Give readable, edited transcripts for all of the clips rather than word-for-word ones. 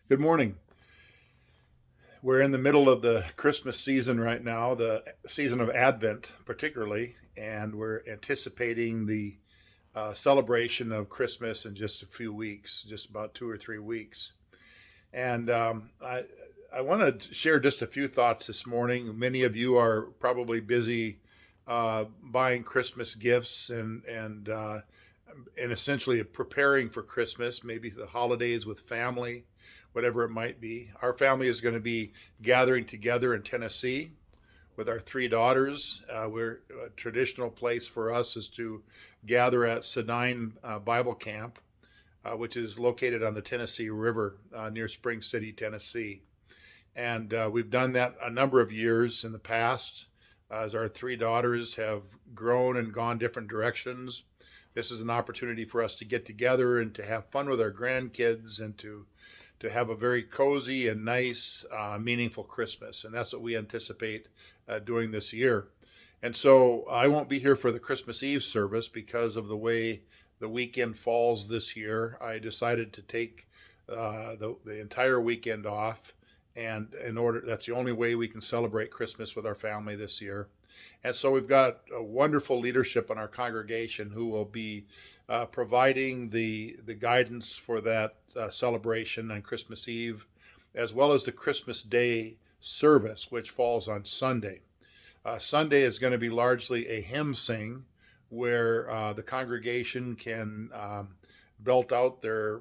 Good morning. We're in the middle of the Christmas season right now, the season of Advent, particularly, and we're anticipating the celebration of Christmas in just a few weeks, just about 2 or 3 weeks. And I want to share just a few thoughts this morning. Many of you are probably busy buying Christmas gifts and essentially preparing for Christmas, maybe the holidays with family, whatever it might be. Our family is going to be gathering together in Tennessee with our three daughters. We're a traditional place for us is to gather at Sedine Bible Camp, which is located on the Tennessee River near Spring City, Tennessee. And we've done that a number of years in the past as our three daughters have grown and gone different directions. This is an opportunity for us to get together and to have fun with our grandkids and to have a very cozy and nice, meaningful Christmas. And that's what we anticipate doing this year. And so I won't be here for the Christmas Eve service because of the way the weekend falls this year. I decided to take the entire weekend off. And in order, that's the only way we can celebrate Christmas with our family this year. And so we've got a wonderful leadership in our congregation who will be providing the guidance for that celebration on Christmas Eve, as well as the Christmas Day service, which falls on Sunday. Sunday is going to be largely a hymn sing where the congregation can belt out the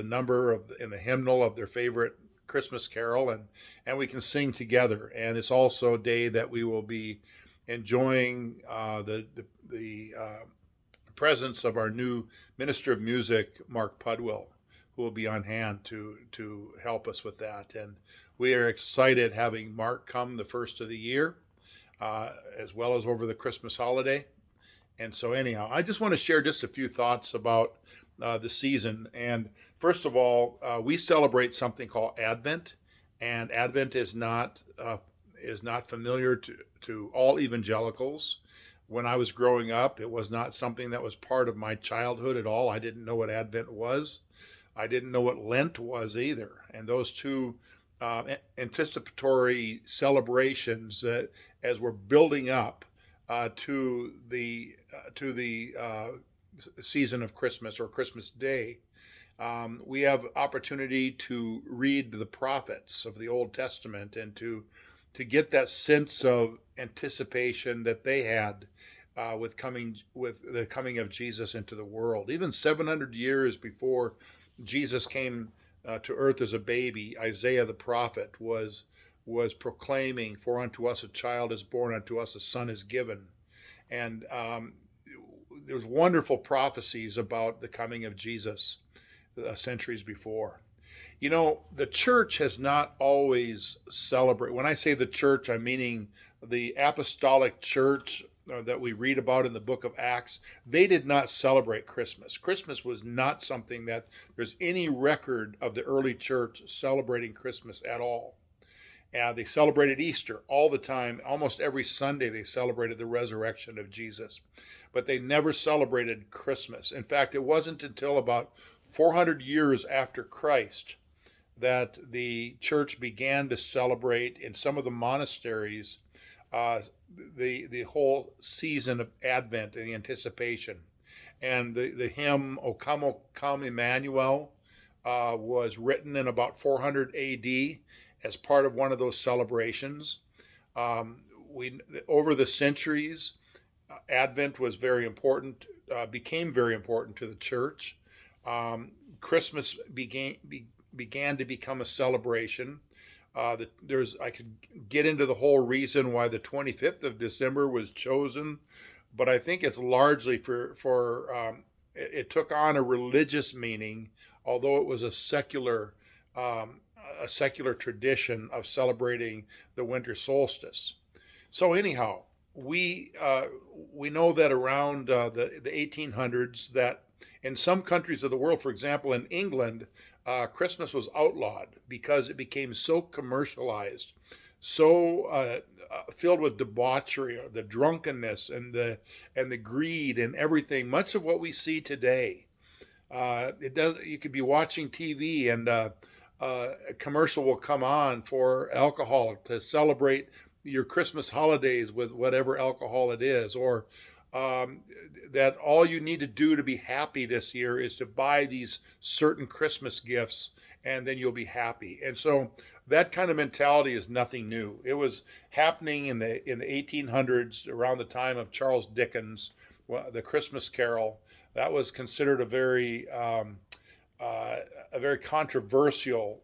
number of in the hymnal of their favorite Christmas carol, and we can sing together. And it's also a day that we will be enjoying the presence of our new minister of music, Mark Pudwill, who will be on hand to help us with that. And we are excited having Mark come the first of the year, as well as over the Christmas holiday. And so, anyhow, I just want to share just a few thoughts about the season. And first of all, we celebrate something called Advent, and Advent is not familiar to all evangelicals. When I was growing up, it was not something that was part of my childhood at all. I didn't know what Advent was. I didn't know what Lent was either. And those two anticipatory celebrations, as we're building up to the season of Christmas or Christmas Day, we have opportunity to read the prophets of the Old Testament and to get that sense of anticipation that they had with the coming of Jesus into the world. Even 700 years before Jesus came to earth as a baby, Isaiah the prophet was proclaiming, "For unto us a child is born, unto us a son is given," and there's wonderful prophecies about the coming of Jesus centuries before. You know, the church has not always celebrated. When I say the church, I'm meaning the apostolic church that we read about in the book of Acts. They did not celebrate Christmas. Christmas was not something that there's any record of the early church celebrating Christmas at all. They celebrated Easter all the time. Almost every Sunday, they celebrated the resurrection of Jesus. But they never celebrated Christmas. In fact, it wasn't until about 400 years after Christ that the church began to celebrate in some of the monasteries uh, the whole season of Advent and the anticipation. And the hymn "O Come Emmanuel" was written in about 400 A.D. as part of one of those celebrations. We Over the centuries, Advent was very important, became very important to the church. Christmas began to become a celebration. I could get into the whole reason why the 25th of December was chosen, but I think it's largely it took on a religious meaning, although it was a secular tradition of celebrating the winter solstice. So anyhow, we know that around the 1800s that in some countries of the world, for example, in England, Christmas was outlawed because it became so commercialized, so filled with debauchery, the drunkenness and the greed and everything. Much of what we see today, it does. You could be watching TV and a commercial will come on for alcohol to celebrate your Christmas holidays with whatever alcohol it is, or um, that all you need to do to be happy this year is to buy these certain Christmas gifts, and then you'll be happy. And so that kind of mentality is nothing new. It was happening in the 1800s, around the time of Charles Dickens, the Christmas Carol. That was considered uh, a very controversial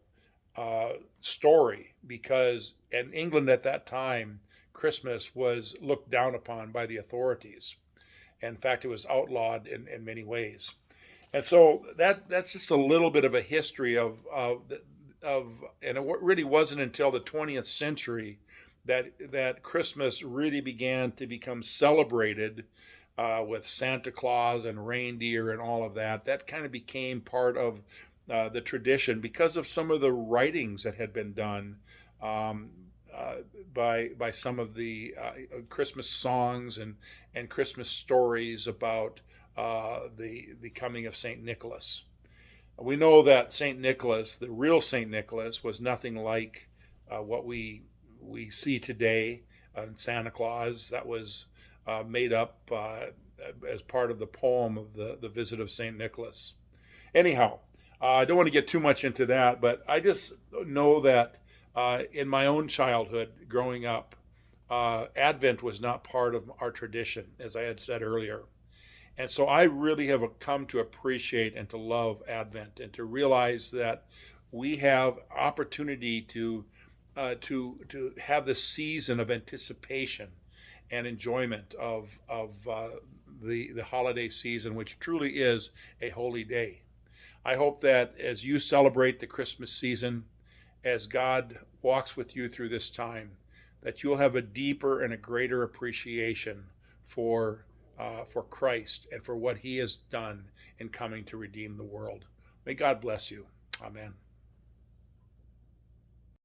story, because in England at that time, Christmas was looked down upon by the authorities. In fact, it was outlawed in many ways. And so that's just a little bit of a history and it really wasn't until the 20th century that Christmas really began to become celebrated with Santa Claus and reindeer and all of that. That kind of became part of the tradition because of some of the writings that had been done um, uh, by some of the Christmas songs and Christmas stories about the coming of Saint Nicholas. We know that Saint Nicholas, the real Saint Nicholas, was nothing like what we see today in Santa Claus. That was made up as part of the poem of the Visit of Saint Nicholas. Anyhow, I don't want to get too much into that, but I just know that in my own childhood, growing up, Advent was not part of our tradition, as I had said earlier. And so I really have come to appreciate and to love Advent, and to realize that we have opportunity to have this season of anticipation and enjoyment of the holiday season, which truly is a holy day. I hope that as you celebrate the Christmas season, as God walks with you through this time, that you'll have a deeper and a greater appreciation for Christ and for what He has done in coming to redeem the world. May God bless you. Amen.